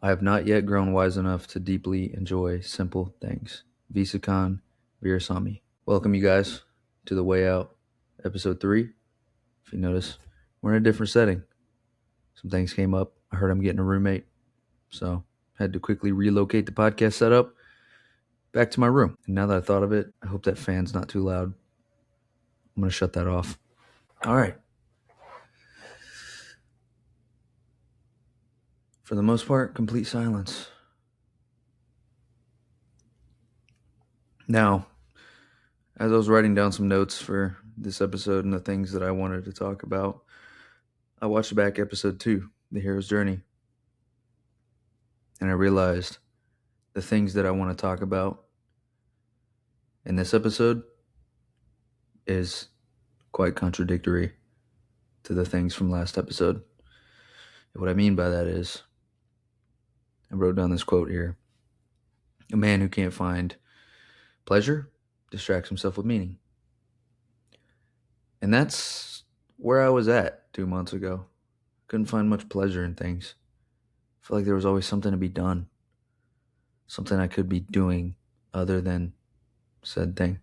I have not yet grown wise enough to deeply enjoy simple things. Visakan Virasamy. Welcome, you guys, to The Way Out, Ep.3. If you notice, we're in a different setting. Some things came up. I heard I'm getting a roommate, so had to quickly relocate the podcast setup back to my room. And now that I thought of it, I hope that fan's not too loud. I'm going to shut that off. All right. For the most part, complete silence. Now, as I was writing down some notes for this episode and the things that I wanted to talk about, I watched back episode 2, The Hero's Journey, and I realized the things that I want to talk about in this episode is quite contradictory to the things from last episode. And what I mean by that is, I wrote down this quote here. A man who can't find pleasure distracts himself with meaning. And that's where I was at 2 months ago. Couldn't find much pleasure in things. I felt like there was always something to be done. Something I could be doing other than said thing.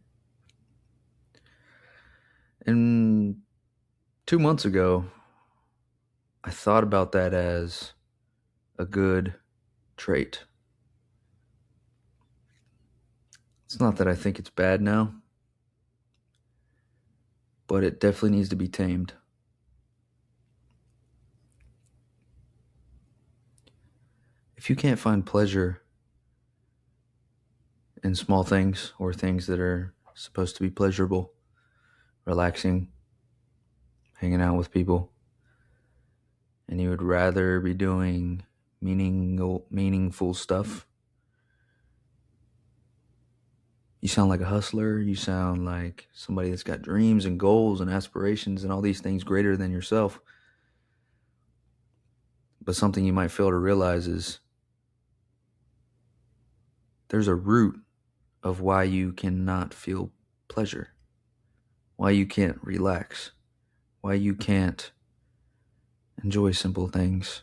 And 2 months ago, I thought about that as a good trait. It's not that I think it's bad now, but it definitely needs to be tamed. If you can't find pleasure in small things or things that are supposed to be pleasurable, relaxing, hanging out with people, and you would rather be doing meaningful stuff, you sound like a hustler. You sound like somebody that's got dreams and goals and aspirations and all these things greater than yourself. But something you might fail to realize is there's a root of why you cannot feel pleasure, why you can't relax, why you can't enjoy simple things.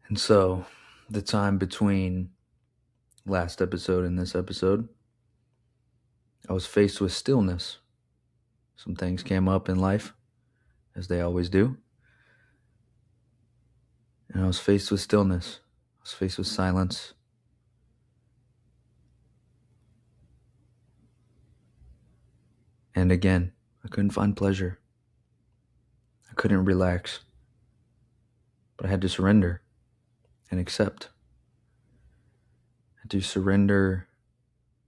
And so, the time between last episode and this episode, I was faced with stillness. Some things came up in life, as they always do. And I was faced with stillness. I was faced with silence. And again, I couldn't find pleasure. I couldn't relax. But I had to surrender and accept. I had to surrender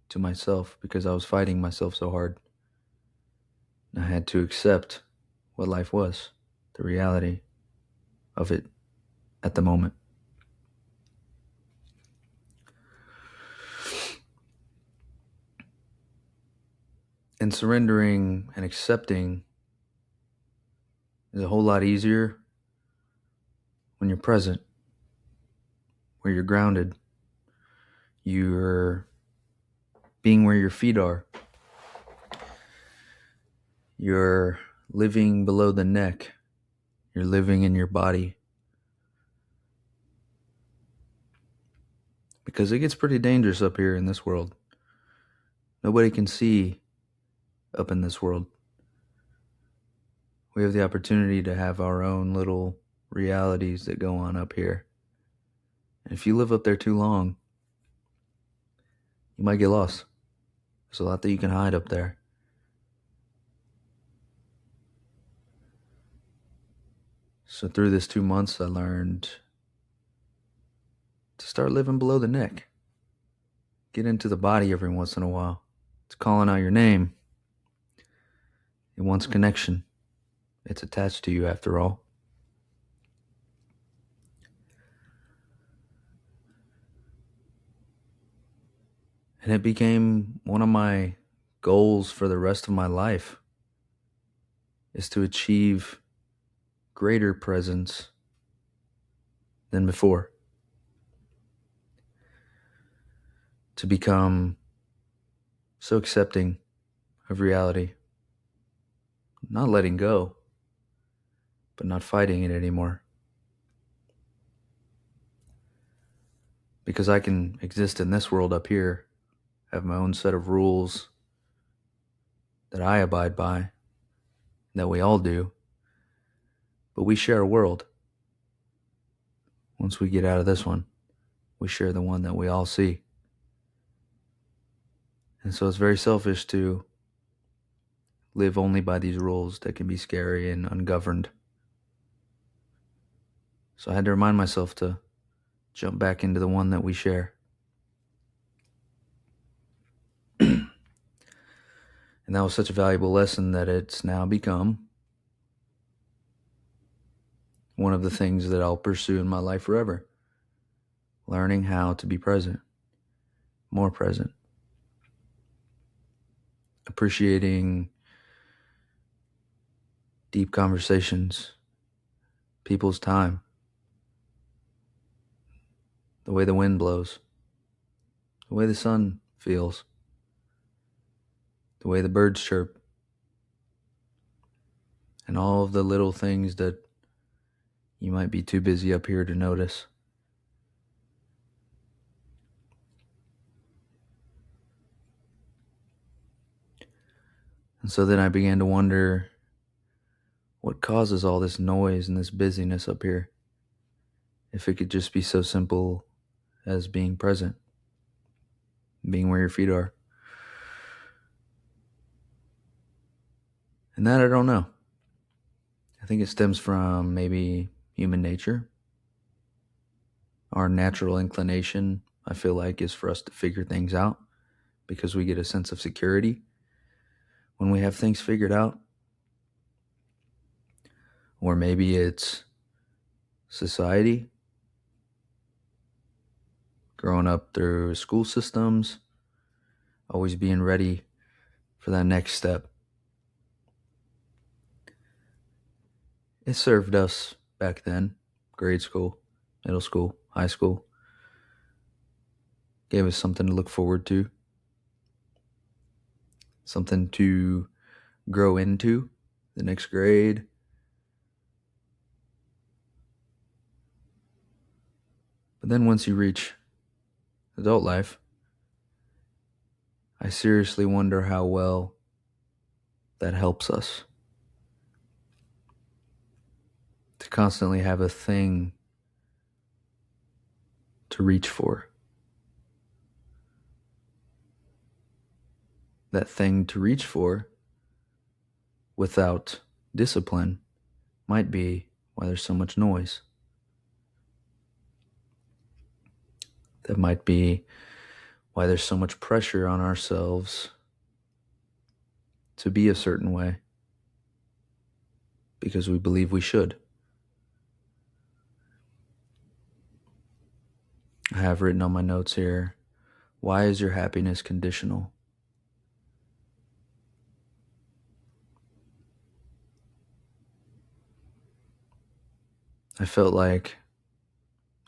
to myself because I was fighting myself so hard. And I had to accept what life was, the reality of it at the moment. And surrendering and accepting is a whole lot easier when you're present, where you're grounded. You're being where your feet are. You're living below the neck. You're living in your body. Because it gets pretty dangerous up here in this world. Nobody can see up in this world. We have the opportunity to have our own little realities that go on up here. And if you live up there too long, you might get lost. There's a lot that you can hide up there. So through this 2 months, I learned to start living below the neck. Get into the body every once in a while. It's calling out your name. It wants connection. It's attached to you after all. And it became one of my goals for the rest of my life is to achieve greater presence than before. To become so accepting of reality. Not letting go, but not fighting it anymore. Because I can exist in this world up here, have my own set of rules that I abide by, that we all do, but we share a world. Once we get out of this one, we share the one that we all see. And so it's very selfish to live only by these rules that can be scary and ungoverned. So I had to remind myself to jump back into the one that we share. And that was such a valuable lesson that it's now become one of the things that I'll pursue in my life forever. Learning how to be present, more present. Appreciating deep conversations, people's time, the way the wind blows, the way the sun feels, the way the birds chirp, and all of the little things that you might be too busy up here to notice. And so then I began to wonder, what causes all this noise and this busyness up here? If it could just be so simple as being present, being where your feet are. And that I don't know. I think it stems from maybe human nature. Our natural inclination, I feel like, is for us to figure things out because we get a sense of security when we have things figured out. Or maybe it's society, growing up through school systems, always being ready for that next step. It served us back then, grade school, middle school, high school. Gave us something to look forward to, something to grow into the next grade. But then once you reach adult life, I seriously wonder how well that helps us. To constantly have a thing to reach for. That thing to reach for without discipline might be why there's so much noise. That might be why there's so much pressure on ourselves to be a certain way because we believe we should. I have written on my notes here, why is your happiness conditional? I felt like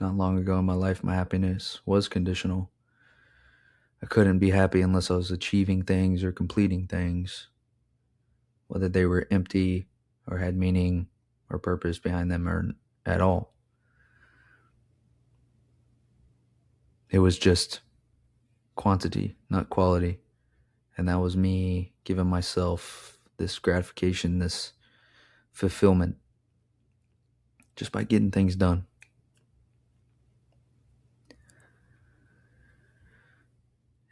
not long ago in my life, my happiness was conditional. I couldn't be happy unless I was achieving things or completing things, whether they were empty or had meaning or purpose behind them or at all. It was just quantity, not quality. And that was me giving myself this gratification, this fulfillment, just by getting things done.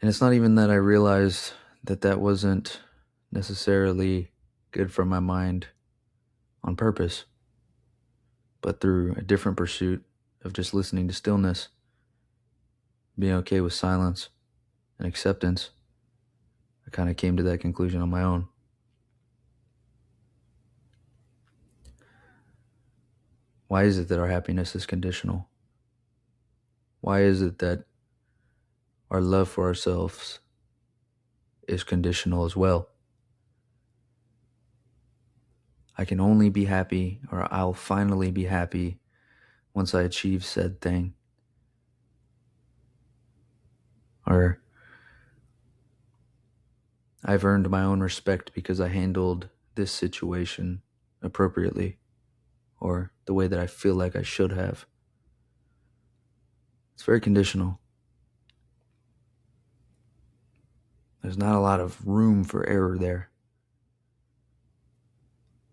And it's not even that I realized that that wasn't necessarily good for my mind on purpose, but through a different pursuit of just listening to stillness, being okay with silence and acceptance, I kind of came to that conclusion on my own. Why is it that our happiness is conditional? Why is it that our love for ourselves is conditional as well? I can only be happy, or I'll finally be happy once I achieve said thing. Or I've earned my own respect because I handled this situation appropriately or the way that I feel like I should have. It's very conditional. There's not a lot of room for error there.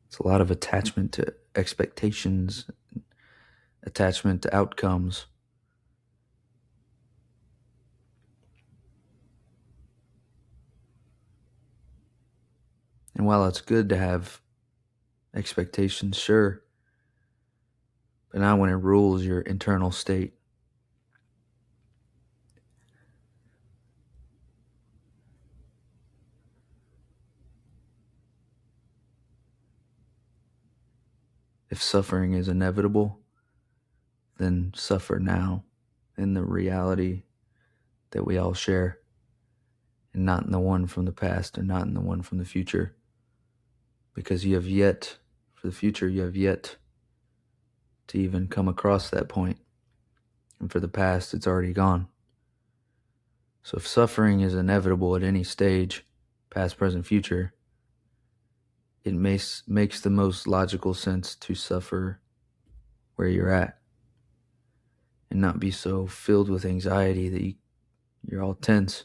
It's a lot of attachment to expectations, attachment to outcomes. And while it's good to have expectations, sure, but not when it rules your internal state. If suffering is inevitable, then suffer now in the reality that we all share, and not in the one from the past or not in the one from the future. Because for the future, you have yet to even come across that point. And for the past, it's already gone. So if suffering is inevitable at any stage, past, present, future, it makes the most logical sense to suffer where you're at and not be so filled with anxiety that you're all tense.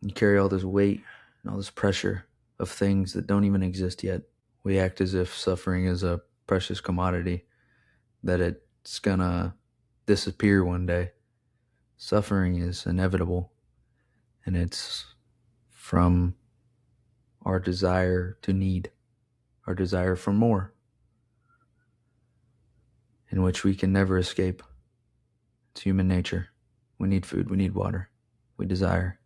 You carry all this weight and all this pressure of things that don't even exist yet. We act as if suffering is a precious commodity, that it's gonna disappear one day. Suffering is inevitable, and it's from our desire to need, our desire for more, in which we can never escape. It's human nature. We need food, we need water, we desire.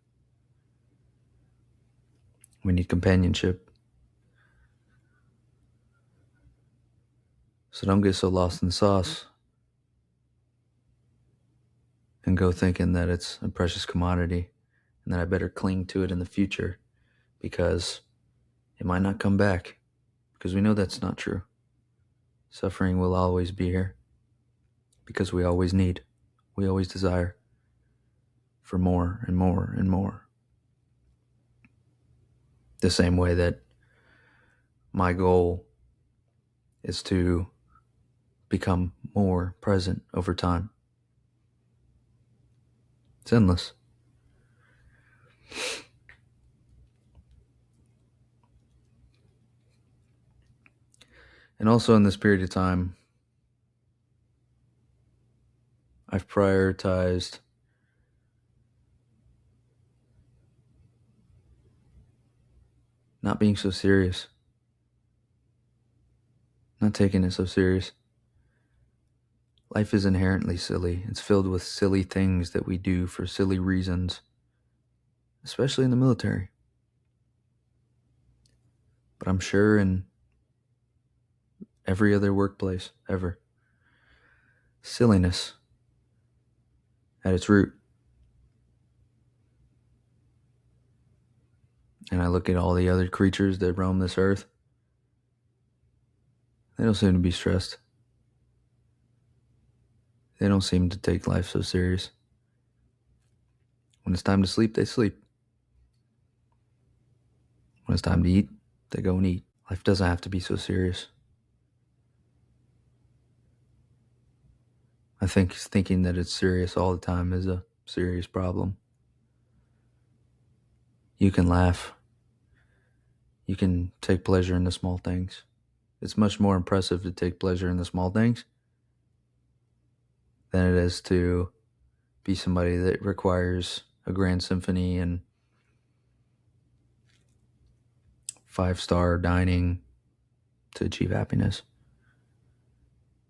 We need companionship. So don't get so lost in the sauce and go thinking that it's a precious commodity and that I better cling to it in the future because it might not come back, because we know that's not true. Suffering will always be here because we always need, we always desire for more and more and more. The same way that my goal is to become more present over time. It's endless. And also in this period of time, I've prioritized not being so serious, not taking it so serious. Life is inherently silly. It's filled with silly things that we do for silly reasons, especially in the military. But I'm sure in every other workplace ever, silliness at its root. And I look at all the other creatures that roam this earth. They don't seem to be stressed. They don't seem to take life so serious. When it's time to sleep, they sleep. When it's time to eat, they go and eat. Life doesn't have to be so serious. I think thinking that it's serious all the time is a serious problem. You can laugh. You can take pleasure in the small things. It's much more impressive to take pleasure in the small things than it is to be somebody that requires a grand symphony and 5-star dining to achieve happiness.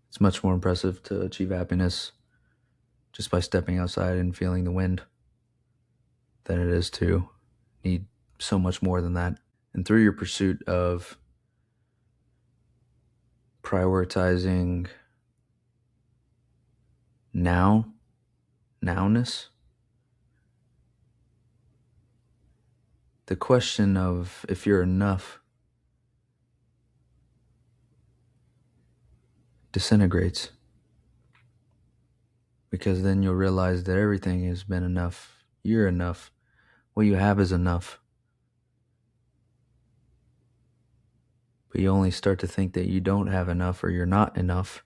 It's much more impressive to achieve happiness just by stepping outside and feeling the wind than it is to need so much more than that. And through your pursuit of prioritizing nowness, the question of if you're enough disintegrates, because then you'll realize that everything has been enough. You're enough. What you have is enough. But you only start to think that you don't have enough or you're not enough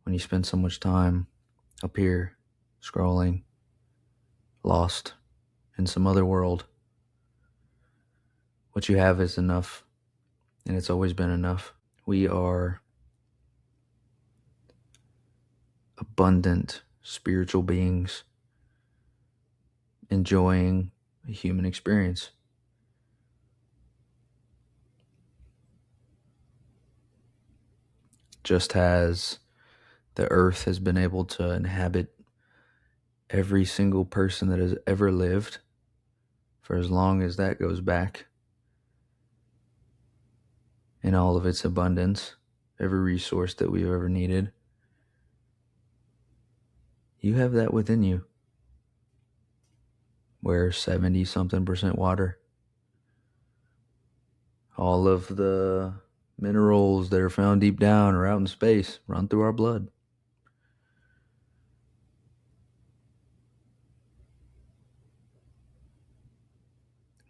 when you spend so much time up here scrolling, lost in some other world. What you have is enough, and it's always been enough. We are abundant spiritual beings enjoying a human experience. Just as the earth has been able to inhabit every single person that has ever lived for as long as that goes back, in all of its abundance, every resource that we've ever needed, you have that within you. We're 70-something% water. All of the minerals that are found deep down or out in space run through our blood.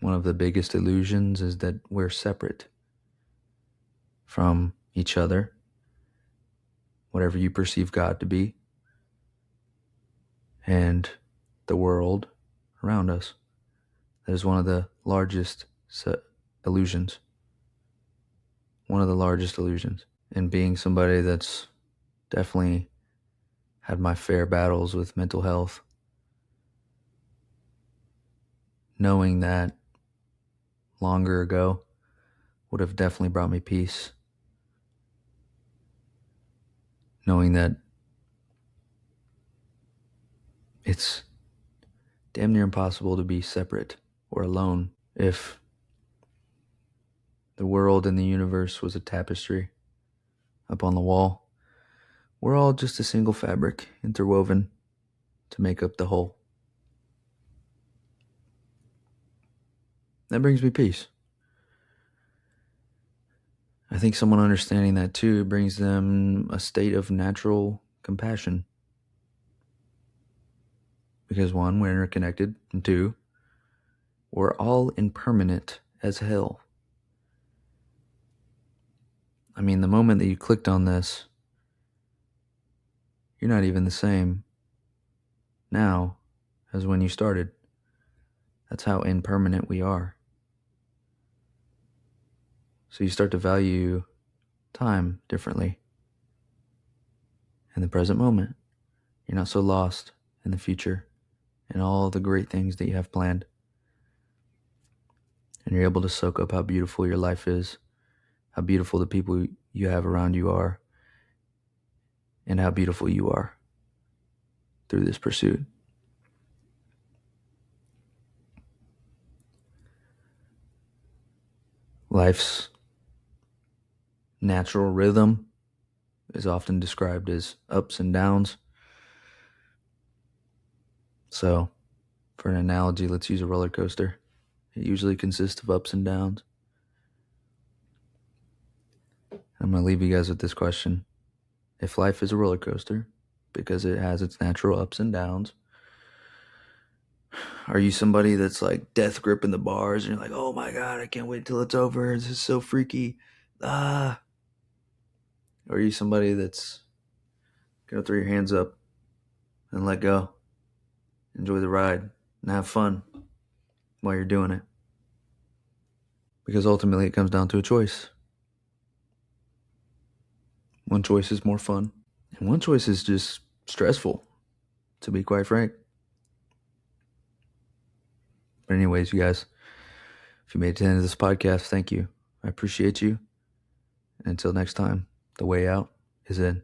One of the biggest illusions is that we're separate from each other, whatever you perceive God to be, and the world around us. That is one of the largest illusions. One of the largest illusions. And being somebody that's definitely had my fair battles with mental health, knowing that longer ago would have definitely brought me peace. Knowing that it's damn near impossible to be separate or alone. If the world and the universe was a tapestry up on the wall, we're all just a single fabric interwoven to make up the whole. That brings me peace. I think someone understanding that too brings them a state of natural compassion. Because one, we're interconnected, and two, we're all impermanent as hell. I mean, the moment that you clicked on this, you're not even the same now as when you started. That's how impermanent we are. So you start to value time differently. In the present moment, you're not so lost in the future and all the great things that you have planned. And you're able to soak up how beautiful your life is, how beautiful the people you have around you are, and how beautiful you are through this pursuit. Life's natural rhythm is often described as ups and downs. So, for an analogy, let's use a roller coaster. It usually consists of ups and downs. I'm going to leave you guys with this question. If life is a roller coaster, because it has its natural ups and downs, are you somebody that's like death gripping the bars and you're like, oh my God, I can't wait till it's over. This is so freaky. Or are you somebody that's going to throw your hands up and let go? Enjoy the ride and have fun while you're doing it. Because ultimately it comes down to a choice. One choice is more fun, and one choice is just stressful, to be quite frank. But anyways, you guys, if you made it to the end of this podcast, thank you. I appreciate you. And until next time, the way out is in.